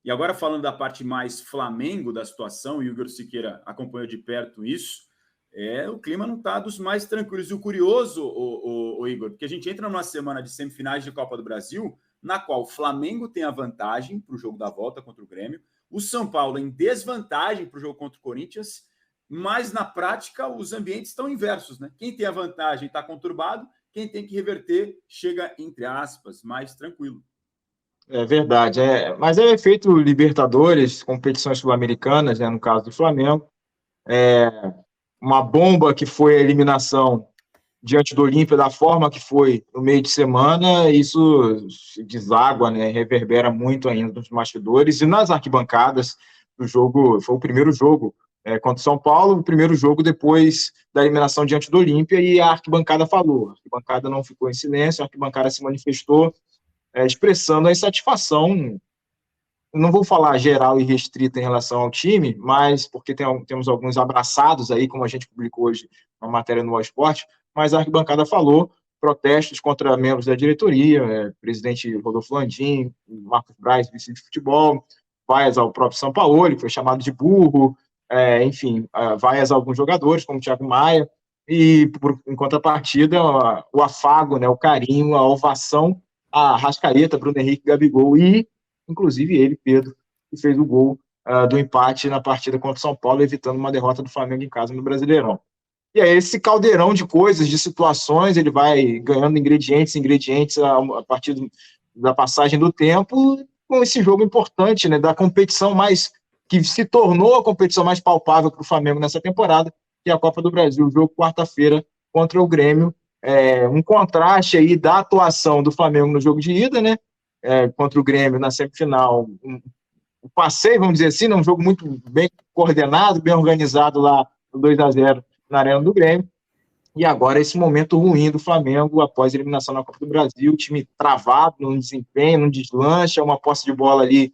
E agora falando da parte mais Flamengo da situação, e o Igor Siqueira acompanhou de perto isso, o clima não está dos mais tranquilos. E o curioso, o Igor, porque a gente entra numa semana de semifinais de Copa do Brasil, na qual o Flamengo tem a vantagem para o jogo da volta contra o Grêmio, o São Paulo em desvantagem para o jogo contra o Corinthians, mas na prática os ambientes estão inversos, né? Quem tem a vantagem está conturbado, quem tem que reverter chega, entre aspas, mais tranquilo. É verdade, mas é o efeito Libertadores, competições sul-americanas, né, no caso do Flamengo, uma bomba que foi a eliminação diante do Olímpia, da forma que foi no meio de semana, isso se deságua, né, reverbera muito ainda nos bastidores e nas arquibancadas do jogo. Foi o primeiro jogo contra o São Paulo, o primeiro jogo depois da eliminação diante do Olímpia, e a arquibancada falou, a arquibancada não ficou em silêncio, a arquibancada se manifestou, expressando a insatisfação, não vou falar geral e restrita em relação ao time, mas porque temos alguns abraçados aí, como a gente publicou hoje uma matéria no All Sport, mas a arquibancada falou protestos contra membros da diretoria, presidente Rodolfo Landim, Marcos Braz, vice de futebol, vaias ao próprio Sampaoli, que foi chamado de burro, enfim, vaias a alguns jogadores, como o Thiago Maia, e em contrapartida, o afago, né, o carinho, a ovação a Arrascaeta, Bruno Henrique, Gabigol e, inclusive, ele, Pedro, que fez o gol do empate na partida contra o São Paulo, evitando uma derrota do Flamengo em casa no Brasileirão. E aí esse caldeirão de coisas, de situações, ele vai ganhando ingredientes a partir da passagem do tempo, com esse jogo importante, né, da competição mais, que se tornou a competição mais palpável para o Flamengo nessa temporada, que é a Copa do Brasil, o jogo quarta-feira contra o Grêmio, um contraste aí da atuação do Flamengo no jogo de ida, né, contra o Grêmio na semifinal, um passeio, vamos dizer assim, um jogo muito bem coordenado, bem organizado lá no 2-0 na Arena do Grêmio, e agora esse momento ruim do Flamengo após a eliminação na Copa do Brasil, o time travado, não desempenho, não deslancha, uma posse de bola ali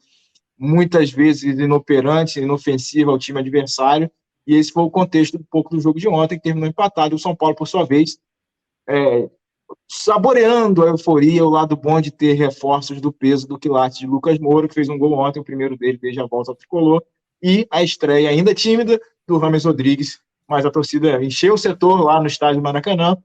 muitas vezes inoperante, inofensiva ao time adversário, e esse foi o contexto um pouco do jogo de ontem, que terminou empatado. O São Paulo, por sua vez, saboreando a euforia, o lado bom de ter reforços do peso do quilate de Lucas Moura, que fez um gol ontem, o primeiro dele desde a volta ao tricolor, e a estreia ainda tímida do Rames Rodrigues, mas a torcida encheu o setor lá no estádio do Maracanã,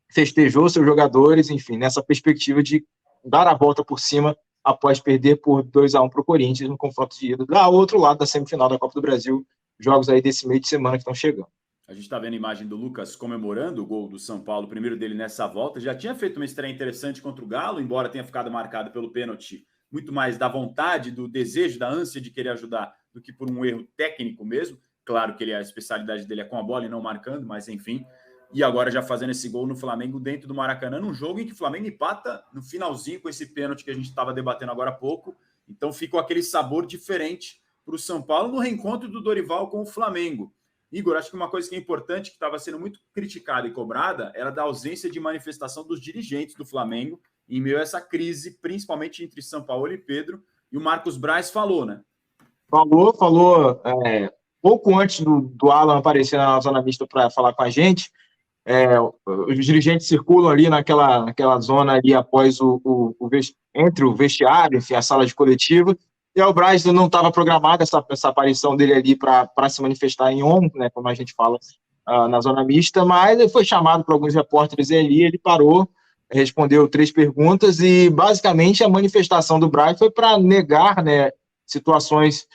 festejou seus jogadores, enfim, nessa perspectiva de dar a volta por cima após perder por 2-1 para o Corinthians no confronto de ida. Da outro lado da semifinal da Copa do Brasil, jogos aí desse meio de semana que estão chegando. A gente está vendo a imagem do Lucas comemorando o gol do São Paulo, o primeiro dele nessa volta. Já tinha feito uma estreia interessante contra o Galo, embora tenha ficado marcado pelo pênalti, muito mais da vontade, do desejo, da ânsia de querer ajudar do que por um erro técnico mesmo. Claro que a especialidade dele é com a bola e não marcando, mas enfim. E agora já fazendo esse gol no Flamengo dentro do Maracanã, num jogo em que o Flamengo empata no finalzinho com esse pênalti que a gente estava debatendo agora há pouco. Então ficou aquele sabor diferente para o São Paulo no reencontro do Dorival com o Flamengo. Igor, acho que uma coisa que é importante, que estava sendo muito criticada e cobrada, era da ausência de manifestação dos dirigentes do Flamengo em meio a essa crise, principalmente entre São Paulo e Pedro. E o Marcos Braz falou, né? Falou pouco antes do Alan aparecer na zona mista para falar com a gente. Os dirigentes circulam ali naquela zona ali após entre o vestiário, enfim, a sala de coletiva. E o Braz não estava programada essa aparição dele ali para se manifestar em on, né, como a gente fala na zona mista, mas ele foi chamado por alguns repórteres ali, ele parou, respondeu 3 perguntas e basicamente a manifestação do Braz foi para negar, né, situações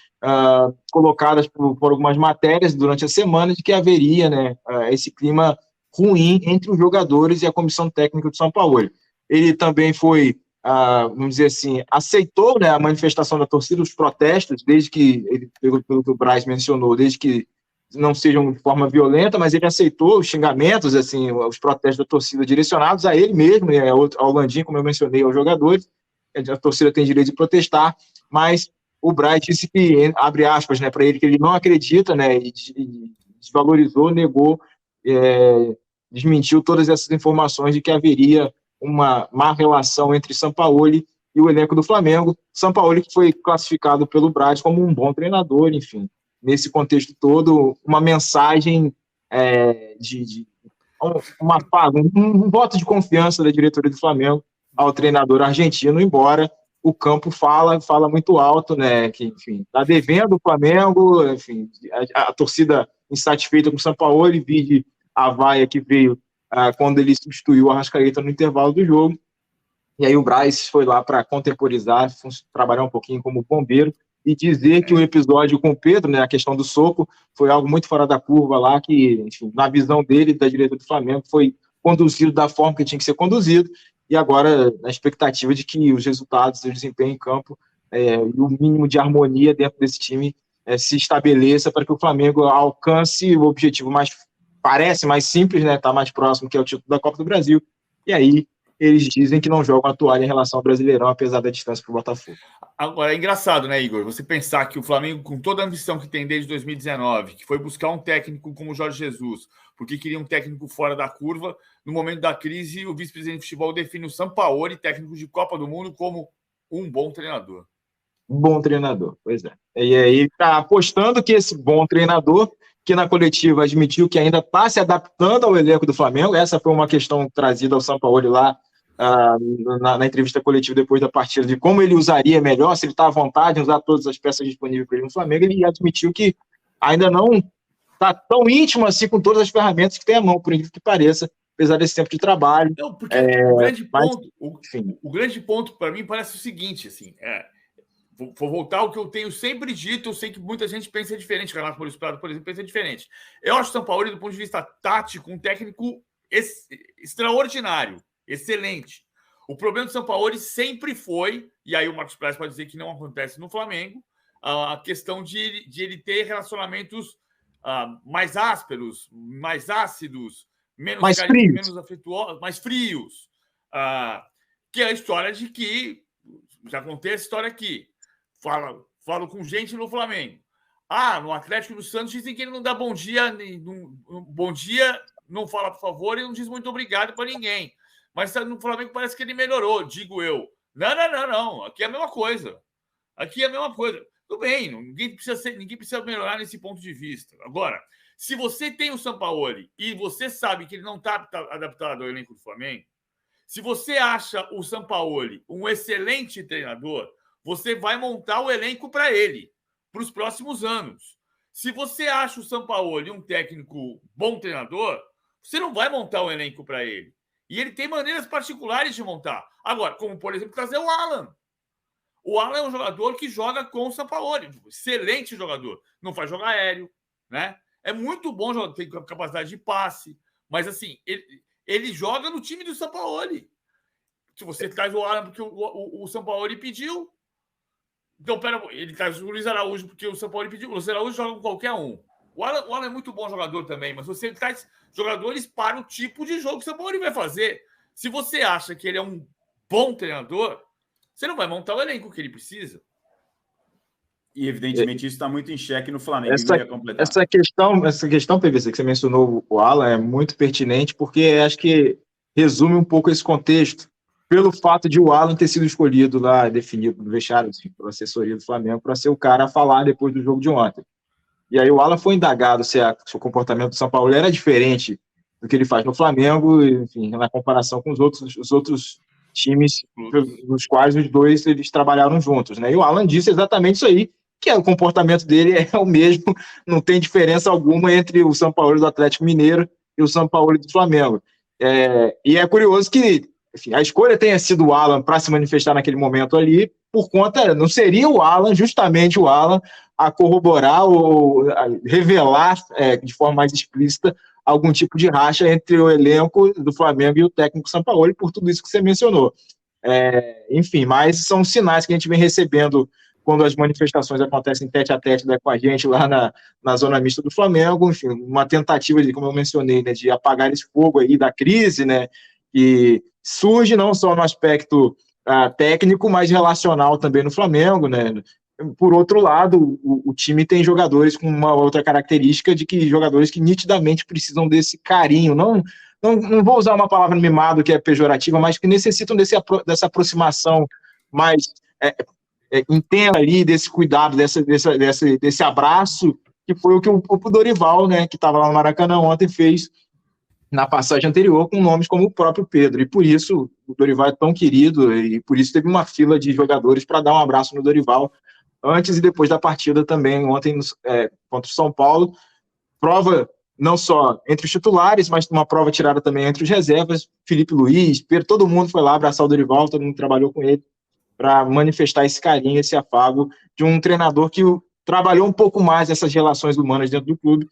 colocadas por algumas matérias durante a semana de que haveria, né, esse clima ruim entre os jogadores e a comissão técnica do São Paulo. Ele também foi, vamos dizer assim, aceitou, né, a manifestação da torcida, os protestos, desde que, pelo que o Braz mencionou, desde que não sejam de forma violenta, mas ele aceitou os xingamentos, assim, os protestos da torcida direcionados a ele mesmo, ao Landim, como eu mencionei, aos jogadores. A torcida tem direito de protestar, mas o Braz disse que, abre aspas, né, para ele, que ele não acredita, né, e desvalorizou, negou, desmentiu todas essas informações de que haveria uma má relação entre Sampaoli e o elenco do Flamengo. Sampaoli que foi classificado pelo Braz como um bom treinador, enfim. Nesse contexto todo, uma mensagem um voto de confiança da diretoria do Flamengo ao treinador argentino, embora o campo fala muito alto, né? Que, enfim, está devendo o Flamengo, enfim, a torcida insatisfeita com o Sampaoli, vide a vaia que veio quando ele substituiu o Arrascaeta no intervalo do jogo. E aí o Braz foi lá para contemporizar, trabalhar um pouquinho como bombeiro e dizer que o episódio com o Pedro, né, a questão do soco, foi algo muito fora da curva lá, que, enfim, na visão dele, da direita do Flamengo, foi conduzido da forma que tinha que ser conduzido, e agora na expectativa de que os resultados, o desempenho em campo e o mínimo de harmonia dentro desse time se estabeleça para que o Flamengo alcance o objetivo parece mais simples, né, tá mais próximo, que é o título da Copa do Brasil, e aí eles dizem que não jogam a toalha em relação ao Brasileirão, apesar da distância para o Botafogo. Agora, é engraçado, né, Igor? Você pensar que o Flamengo, com toda a ambição que tem desde 2019, que foi buscar um técnico como o Jorge Jesus, porque queria um técnico fora da curva, no momento da crise, o vice-presidente de futebol define o Sampaoli, técnico de Copa do Mundo, como um bom treinador. Um bom treinador, pois é. E aí está apostando que esse bom treinador, que na coletiva admitiu que ainda está se adaptando ao elenco do Flamengo, essa foi uma questão trazida ao Sampaoli lá, na entrevista coletiva depois da partida, de como ele usaria melhor, se ele está à vontade em usar todas as peças disponíveis para ele no Flamengo, ele admitiu que ainda não está tão íntimo assim com todas as ferramentas que tem à mão, por incrível que pareça, apesar desse tempo de trabalho. Não, porque o grande ponto para mim parece o seguinte, assim, vou voltar ao que eu tenho sempre dito, eu sei que muita gente pensa diferente, o Renato Maurício Prado, por exemplo, pensa diferente. Eu acho o Sampaoli, do ponto de vista tático, um técnico extraordinário, excelente. O problema do Sampaoli sempre foi, e aí o Marcos Braz pode dizer que não acontece no Flamengo, a questão de ele ter relacionamentos mais ásperos, mais ácidos, menos afetuosos, mais frios. Que é a história de que, já contei essa história aqui, falo com gente no Flamengo. No Atlético do Santos dizem que ele não dá bom dia, não fala por favor e não diz muito obrigado para ninguém. Mas no Flamengo parece que ele melhorou, digo eu. Não. Aqui é a mesma coisa. Tudo bem, ninguém precisa melhorar nesse ponto de vista. Agora, se você tem o Sampaoli e você sabe que ele não está adaptado ao elenco do Flamengo, se você acha o Sampaoli um excelente treinador, você vai montar o elenco para ele, para os próximos anos. Se você acha o Sampaoli um técnico bom treinador, você não vai montar o elenco para ele. E ele tem maneiras particulares de montar. Agora, como, por exemplo, trazer o Alan. O Alan é um jogador que joga com o Sampaoli. Excelente jogador. Não faz jogar aéreo, né? É muito bom jogador, tem capacidade de passe. Mas, assim, ele joga no time do Sampaoli. Se você traz o Alan porque o Sampaoli pediu, então, ele traz o Luiz Araújo porque o Sampaoli pediu. O Luiz Araújo joga com qualquer um. O Alan é muito bom jogador também, mas você traz jogadores para o tipo de jogo que o Sampaoli vai fazer. Se você acha que ele é um bom treinador, você não vai montar o elenco que ele precisa. E, evidentemente, isso está muito em xeque no Flamengo. Essa questão, PVC, que você mencionou, o Alan, é muito pertinente, porque acho que resume um pouco esse contexto, pelo fato de o Alan ter sido escolhido lá, definido no vestiário, assim, pela assessoria do Flamengo, para ser o cara a falar depois do jogo de ontem. E aí o Alan foi indagado se o comportamento do São Paulo era diferente do que ele faz no Flamengo, enfim, na comparação com os outros times nos quais os dois eles trabalharam juntos, né? E o Alan disse exatamente isso aí, que o comportamento dele é o mesmo, não tem diferença alguma entre o São Paulo do Atlético Mineiro e o São Paulo do Flamengo. E é curioso que, enfim, a escolha tenha sido o Alan para se manifestar naquele momento ali, por conta, não seria o Alan, justamente o Alan, a corroborar ou a revelar de forma mais explícita algum tipo de racha entre o elenco do Flamengo e o técnico Sampaoli, por tudo isso que você mencionou. Enfim, mas são sinais que a gente vem recebendo quando as manifestações acontecem tete a tete com a gente lá na zona mista do Flamengo, enfim, uma tentativa de, como eu mencionei, né, de apagar esse fogo aí da crise, né, que surge não só no aspecto técnico, mas relacional também no Flamengo, né. Por outro lado, o time tem jogadores com uma outra característica de que jogadores que nitidamente precisam desse carinho, não vou usar uma palavra mimado que é pejorativa, mas que necessitam dessa aproximação mais intensa ali, desse cuidado, desse abraço, que foi o que o Dorival, né, que estava lá no Maracanã ontem, fez na passagem anterior com nomes como o próprio Pedro, e por isso o Dorival é tão querido, e por isso teve uma fila de jogadores para dar um abraço no Dorival, antes e depois da partida também, ontem contra o São Paulo, prova não só entre os titulares, mas uma prova tirada também entre os reservas, Felipe Luiz, Pedro, todo mundo foi lá abraçar o Dorival, todo mundo trabalhou com ele, para manifestar esse carinho, esse afago de um treinador que trabalhou um pouco mais essas relações humanas dentro do clube,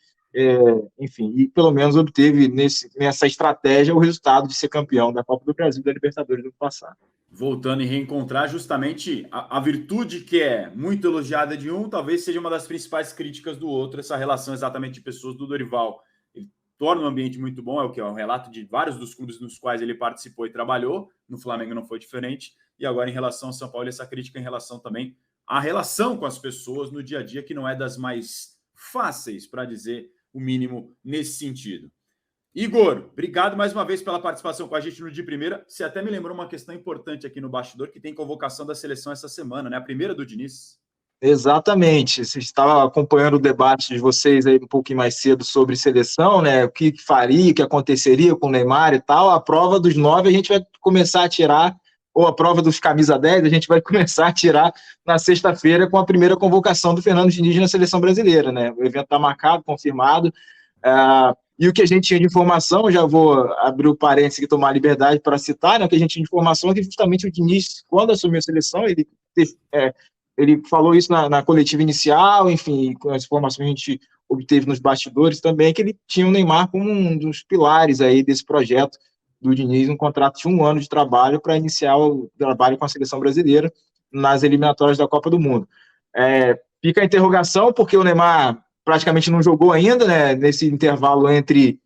enfim, e pelo menos obteve nessa estratégia o resultado de ser campeão da Copa do Brasil e da Libertadores do ano passado. Voltando e reencontrar justamente a virtude que é muito elogiada de um, talvez seja uma das principais críticas do outro, essa relação exatamente de pessoas do Dorival. Ele torna um ambiente muito bom, é o que é um relato de vários dos clubes nos quais ele participou e trabalhou, no Flamengo não foi diferente, e agora em relação ao São Paulo, essa crítica em relação também à relação com as pessoas no dia a dia, que não é das mais fáceis, para dizer o mínimo nesse sentido. Igor, obrigado mais uma vez pela participação com a gente no De Primeira. Você até me lembrou uma questão importante aqui no bastidor, que tem convocação da seleção essa semana, né? A primeira do Diniz. Exatamente. Você estava acompanhando o debate de vocês aí um pouquinho mais cedo sobre seleção, né? O que faria, o que aconteceria com o Neymar e tal. A prova dos 9 a gente vai começar a tirar, ou a prova dos camisa 10 a gente vai começar a tirar na sexta-feira com a primeira convocação do Fernando Diniz na seleção brasileira, né? O evento está marcado, confirmado. E o que a gente tinha de informação, já vou abrir o parênteses e tomar a liberdade para citar, né? O que a gente tinha de informação é que justamente o Diniz, quando assumiu a seleção, ele falou isso na coletiva inicial, enfim, com as informações que a gente obteve nos bastidores também, que ele tinha o Neymar como um dos pilares aí desse projeto do Diniz, um contrato de 1 ano de trabalho para iniciar o trabalho com a seleção brasileira nas eliminatórias da Copa do Mundo. Fica a interrogação, porque o Neymar praticamente não jogou ainda, né, nesse intervalo entre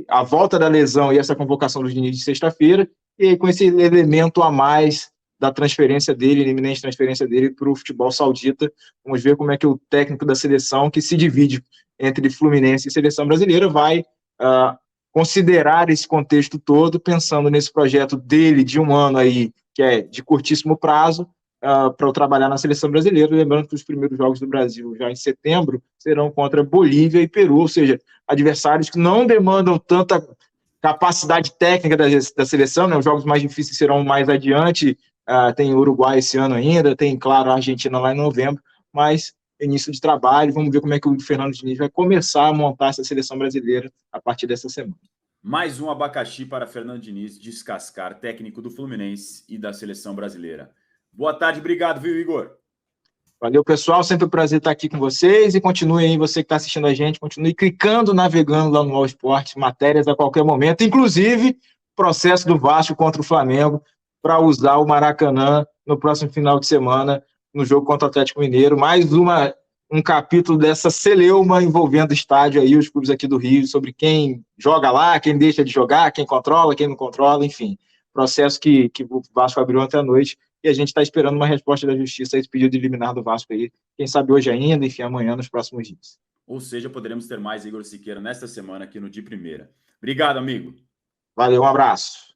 a volta da lesão e essa convocação do Diniz de sexta-feira, e com esse elemento a mais da transferência dele, iminente transferência dele para o futebol saudita. Vamos ver como é que o técnico da seleção, que se divide entre Fluminense e seleção brasileira, vai considerar esse contexto todo, pensando nesse projeto dele de 1 ano aí, que é de curtíssimo prazo, para eu trabalhar na seleção brasileira, lembrando que os primeiros jogos do Brasil, já em setembro, serão contra Bolívia e Peru, ou seja, adversários que não demandam tanta capacidade técnica da seleção, né? Os jogos mais difíceis serão mais adiante, tem o Uruguai esse ano ainda, tem, claro, a Argentina lá em novembro, mas início de trabalho, vamos ver como é que o Fernando Diniz vai começar a montar essa seleção brasileira a partir dessa semana. Mais um abacaxi para Fernando Diniz descascar, técnico do Fluminense e da seleção brasileira. Boa tarde, obrigado, viu, Igor? Valeu, pessoal, sempre um prazer estar aqui com vocês, e continue aí, você que está assistindo a gente, continue clicando, navegando lá no All Sport, matérias a qualquer momento, inclusive processo do Vasco contra o Flamengo, para usar o Maracanã no próximo final de semana, no jogo contra o Atlético Mineiro, mais um capítulo dessa celeuma envolvendo o estádio aí, os clubes aqui do Rio, sobre quem joga lá, quem deixa de jogar, quem controla, quem não controla, enfim, processo que o Vasco abriu ontem à noite, e a gente está esperando uma resposta da Justiça a esse pedido de liminar do Vasco aí, quem sabe hoje ainda, enfim, amanhã, nos próximos dias. Ou seja, poderemos ter mais Igor Siqueira nesta semana aqui no De Primeira. Obrigado, amigo. Valeu, um abraço.